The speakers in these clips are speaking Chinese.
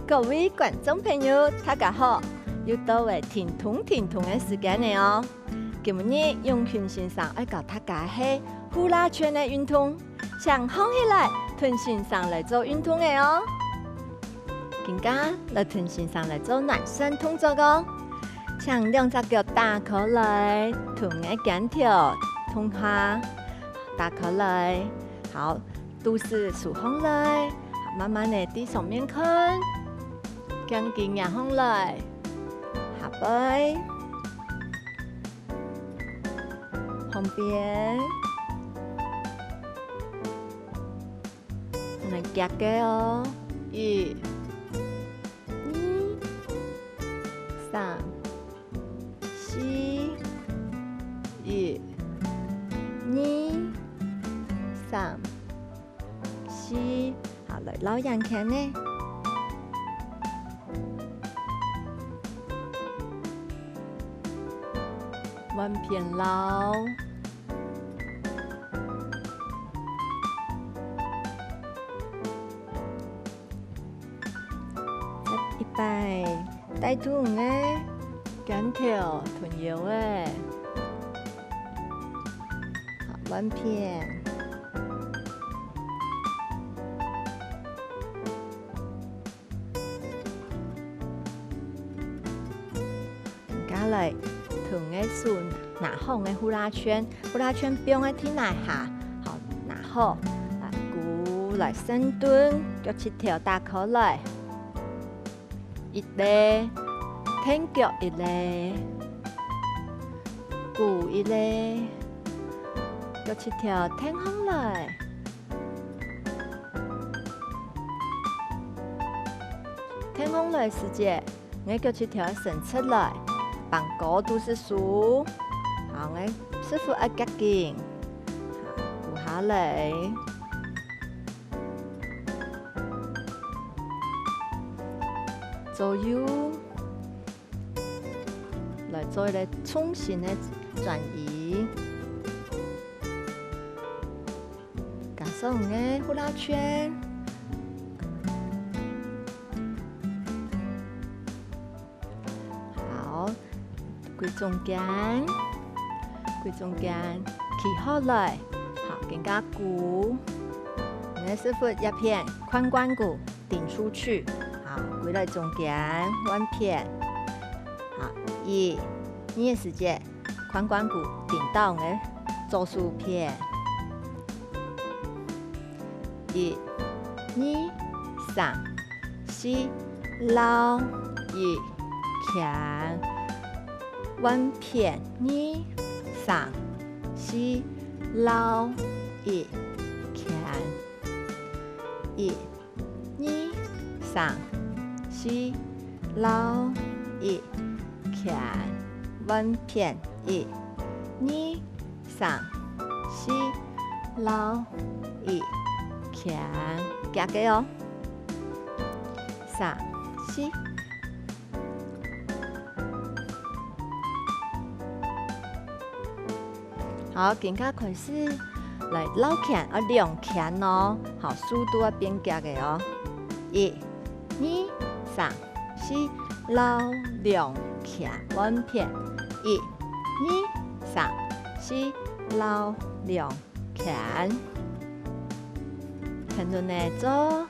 各位观众朋友，大家好！又到了听通的时间了哦。今日永群先生要教大家是呼啦圈的运动，想放起来，屯先生来做运动的哦。今天来屯先生来做暖身动作哦，将两只脚打开来，臀的肩条通下，打开来，好，肚子竖上来，慢慢的地上面看。将肩压上来，下背，旁边，来夹个哦，一、二、三、四、一、二、三、四，好来老眼看呢。弯片捞，一摆带臀的肩条臀腰的，好弯片，加来。臀的手拿好的呼啦圈，呼啦圈不用在天来下，好拿好，来鼓来深蹲，脚趾头打开来，一个，挺脚一个，鼓一个，腳趾頭挺上來，挺上來時節，我腳趾頭伸出來。绑高度是數，好，我師傅要夾緊，鼓下來，左右，來做一個重心的轉移，加上我呼啦圈。跪中間，企好來，好，更加鼓。我的師傅一片髋關節頂出去，好，跪在中間，彎片，好，一、二時間，髋關節頂到我的左手片，一、二、三、四，撈，一，強。彎片二、三、四，撈一，強，一、二、三、四，撈一，強，彎片一、二、三、四，撈一，強，夾嘅哦，三、四。好，更加開始來撈拳，兩拳哦，好，速度要變夾嘅哦，一、二、三、四，撈兩拳，彎片，一、二、三、四，撈兩拳，看到呢做。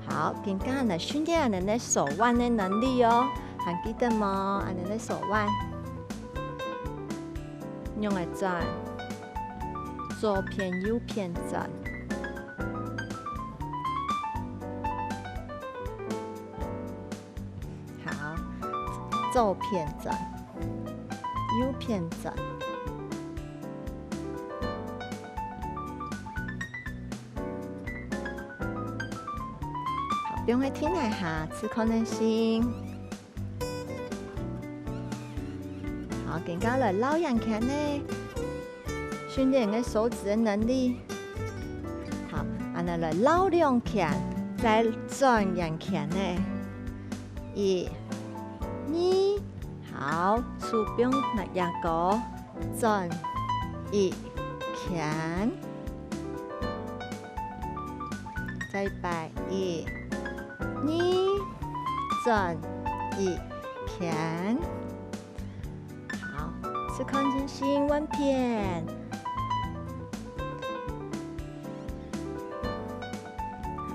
好，更加來訓練人的手腕的能力哦，還記得嗎？人的手腕用來轉，左偏右偏轉，好，左偏轉，右偏轉。不用去聽來下，吃可能性。好，更加來撈眼拳呢，訓練個手指的能力。好，然後來撈兩拳，再轉眼拳呢，一、二，好，手柄来压高，转一圈，再摆一，你转一圈。好，是看进行弯片。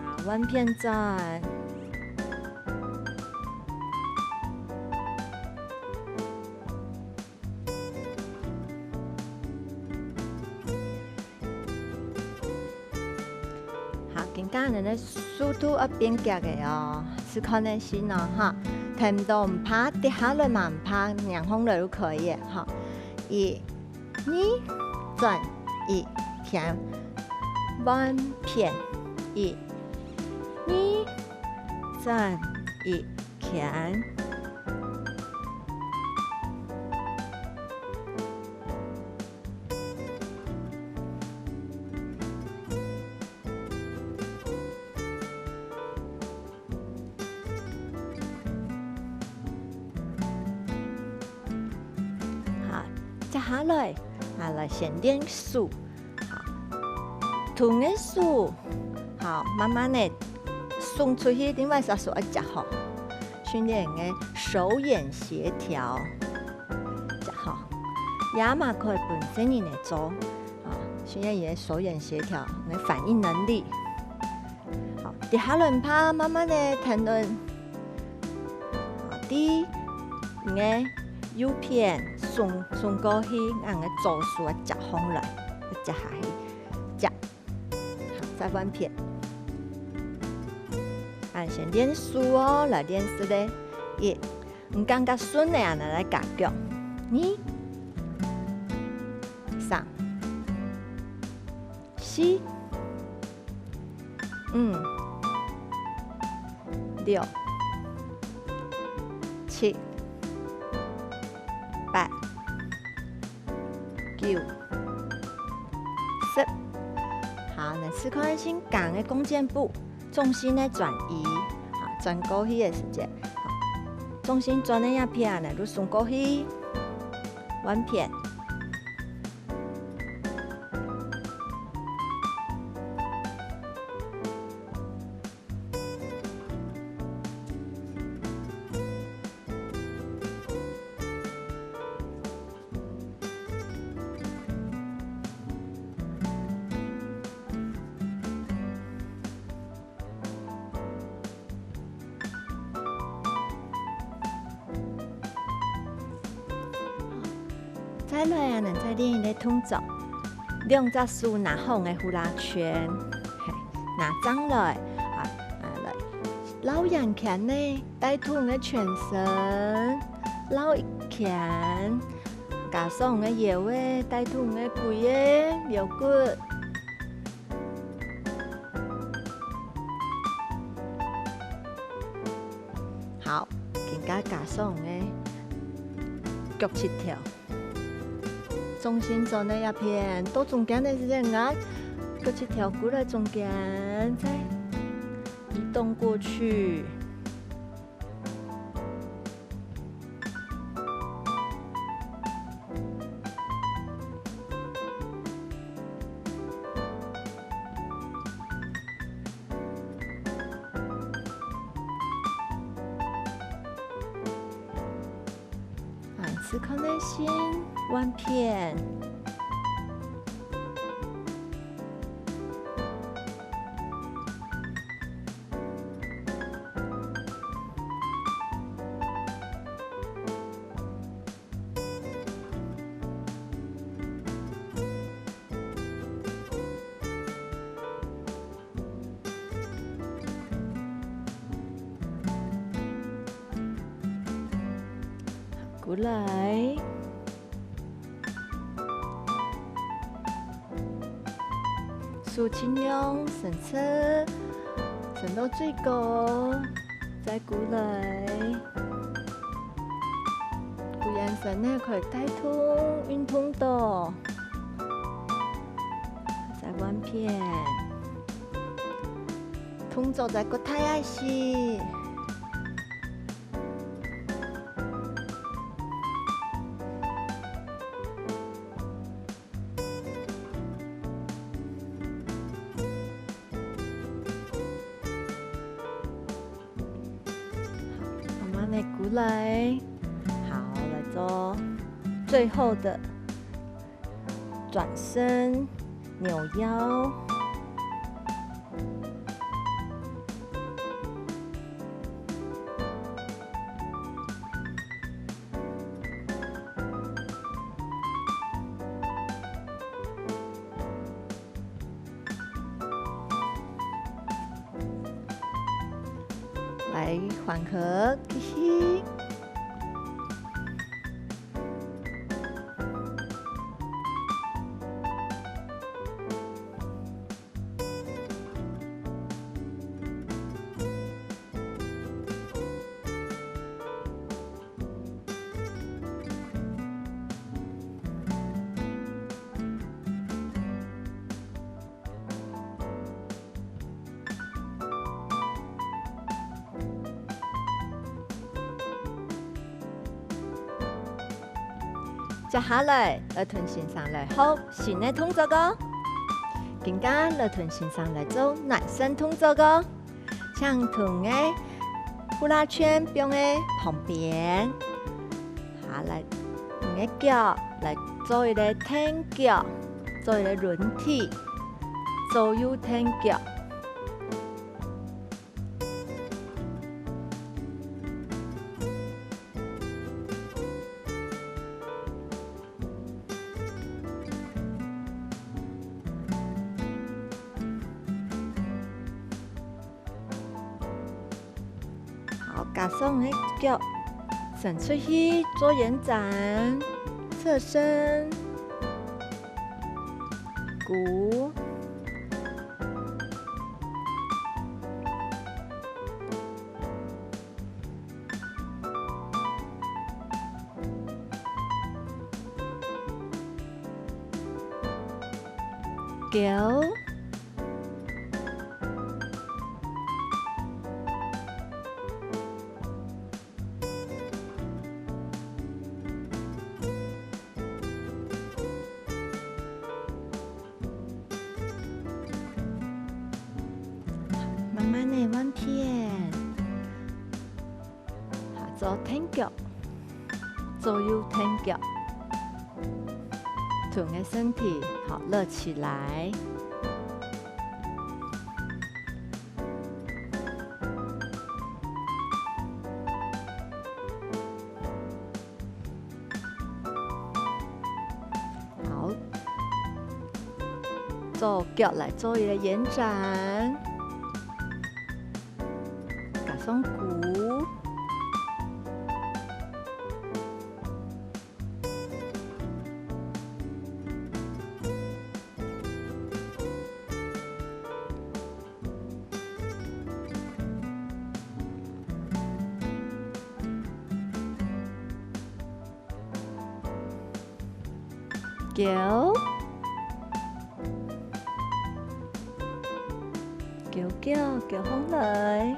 好，弯片转。更加人的速度要变快的哦，是可能性哦哈，停到唔怕，跌下来嘛唔怕，两风来都可以哈。一、二、转一片，弯片一、二、转一片。接下来，来先练数，好，同个数，好，慢慢的送出去，另外啥数要夹好，训练的手眼协调，夹好，也嘛可以本身人来做，啊，训练伊的手眼协调，的反应能力，好，第下轮拍，慢慢的停顿，好，第你个右片。送过去，让个做数啊夹风来，夹下去，夹，好，再弯片。先练数哦，来练数嘞。一，唔感觉顺的啊，来加强。二、三、四、五、六、七、八。9、10，好，那试看先讲的弓箭步，重心的转移，好，转过去的时间，好，重心转的一片呢，就送过去，弯片，再来啊，能再练一个动作，两只手拿好的呼啦圈，拿张来，来，捞两拳呢，带动的全身，捞一拳，加上的腰诶，带动的背诶，腰骨。好，更加加上的脚七条。重心转那一片，到中间的时间啊，脚七条过来中间，再移动过去。是可能性弯片，过来。数尽量伸出，伸到最高，再过来。顾眼神呢，可以带动运动的，再弯片，动作再个太爱惜。慢的鼓来，好，来做最后的转身、扭腰。来缓和，吸吸。接下来，乐团先生来好新的动作个，更加乐团先生来做暖身动作个，像同的呼啦圈放在旁边，下来用个脚来做一个挺脚，做一个轮体，左右挺脚。加上那脚伸出去做延展，侧身，鼓，脚。慢慢的弯片，好做挺脚，左右挺脚，臀的身体好热起来。好，做脚来做一个延展。松骨，脚，腳胸來。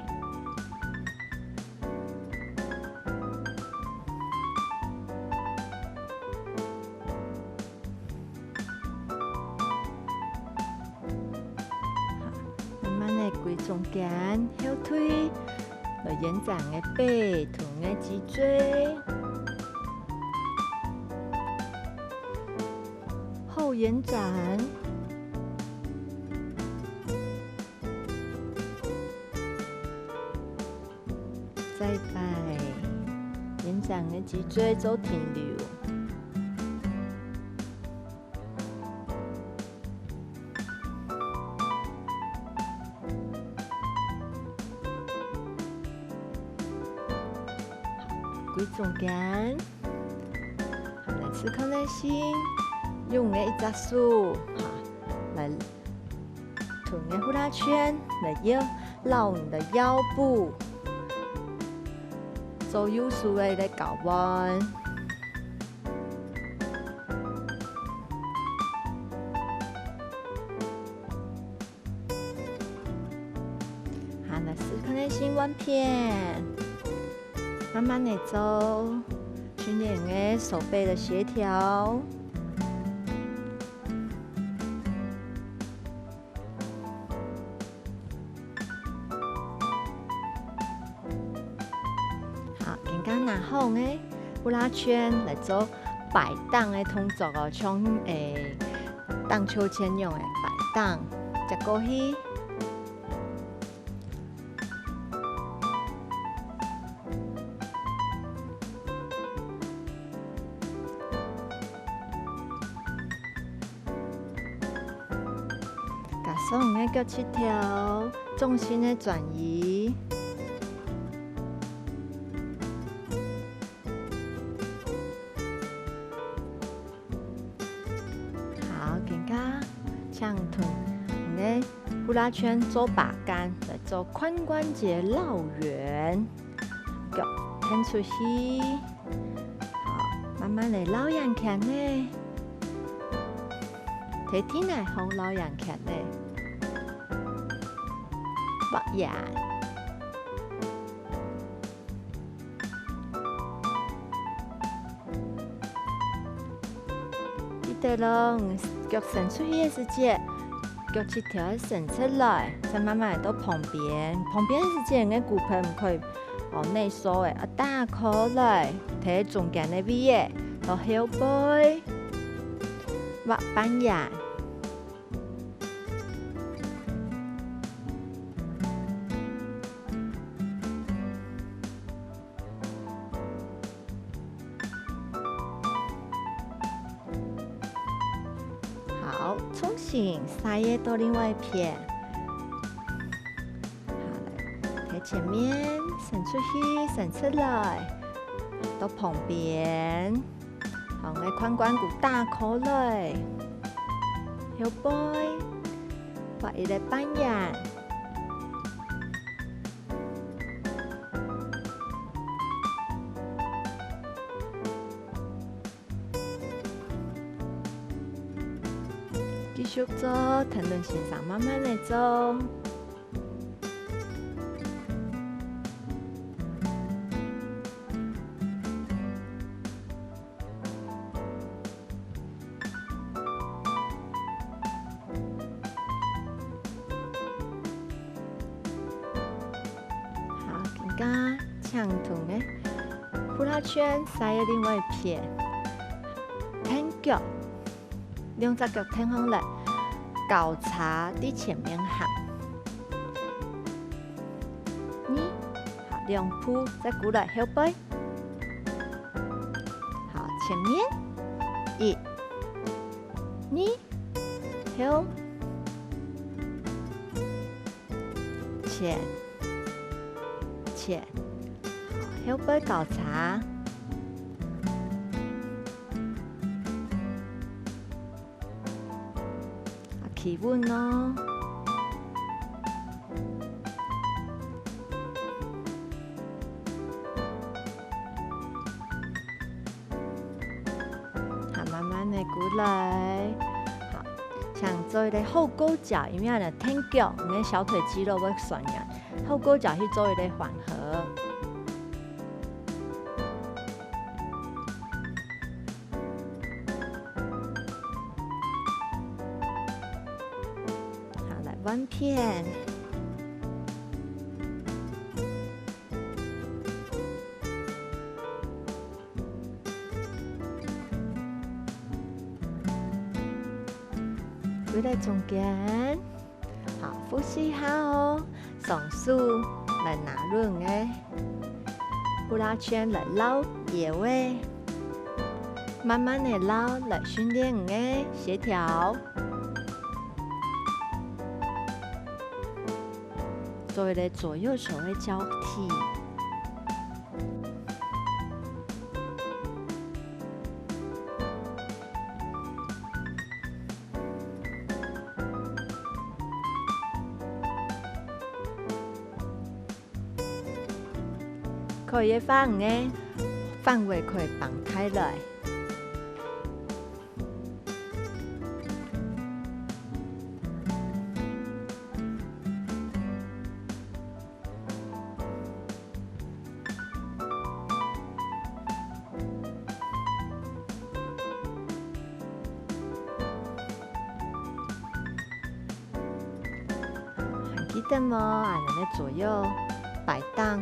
跪中間，後腿來延展的背，臀的脊椎，後延展，再擺延展的脊椎做停留。跪中间，来吃康耐心，用的一只手，来臀的呼啦圈，来绕你的腰部，做右手的来搞弯。好，来吃康耐心弯片。慢慢的走，训练的手背的协调。好，然后诶，呼啦圈来做摆档的动作哦，像荡秋千用的摆档，接过去。把所有的脚趾头重心的转移，好，更加像臀，你的呼啦圈做把杆来做髋关节绕圆，脚伸出去，好，慢慢的绕眼看呢。体体内好老人看呢，擘眼，记得咯，脚伸出去的时节，脚趾头要伸出来，再慢慢来到旁边。旁边的时节，你骨盆唔可以内缩的，打开来，睇中间的位嘅，到后背，擘板眼。好，重新塞耶到另外一边。好了，在前面伸出去，伸出来，到旁边。好，我髋关节打开来，后背，画一个板眼。继续做，腾轮线上慢慢的做。好，更加强臀的呼啦圈塞喺另外一片，挺脚。两只脚挺上来，交叉在前面行。好，两步再过来后背。好，前面1、2，后，前，好，后背交叉。起稳咯，好，慢慢的过来。好，像做一个后勾脚，因为要挺脚，你的小腿肌肉会酸软，后勾脚去做一个缓和。弯片，回来中间，好，呼吸一下哦，双手来拿润的呼啦圈来绕野位，慢慢的绕来训练你的协调。做一个左右手的交替，可以放的范围可以放开来。记得吗？俺们的左右摆荡。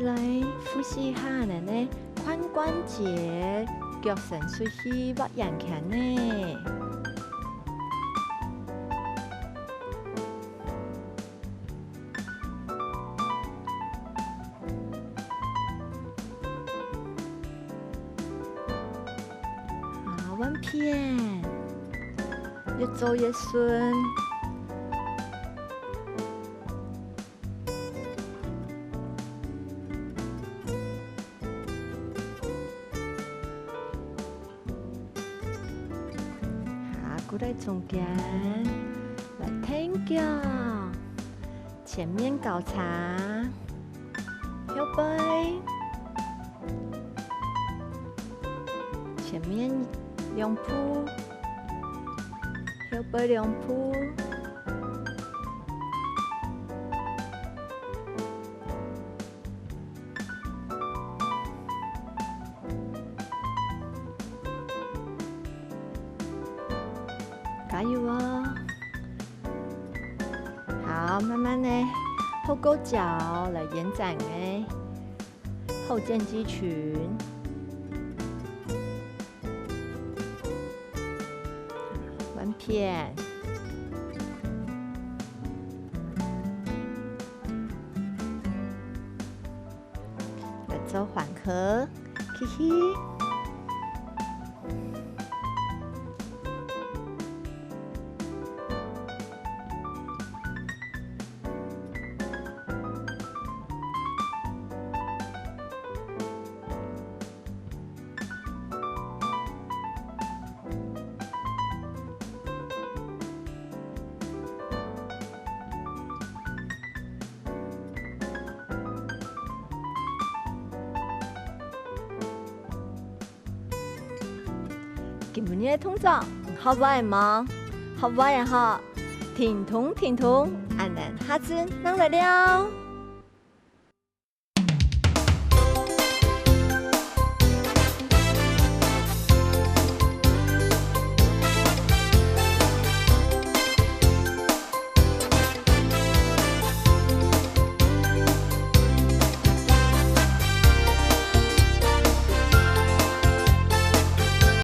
来呼吸下呢，髋关节，脚伸出去，屈人髁呢。好，弯片，越走越顺。骨在中间，来挺脚，前面交叉，后背，前面两步，后背两步，加油哦！好，慢慢的后勾脚来延展诶，后肩肌群。弯片，来做缓和，嘿嘿。今日嘅动作好玩吗？好玩呀哈！挺通挺通，俺们下次能来了。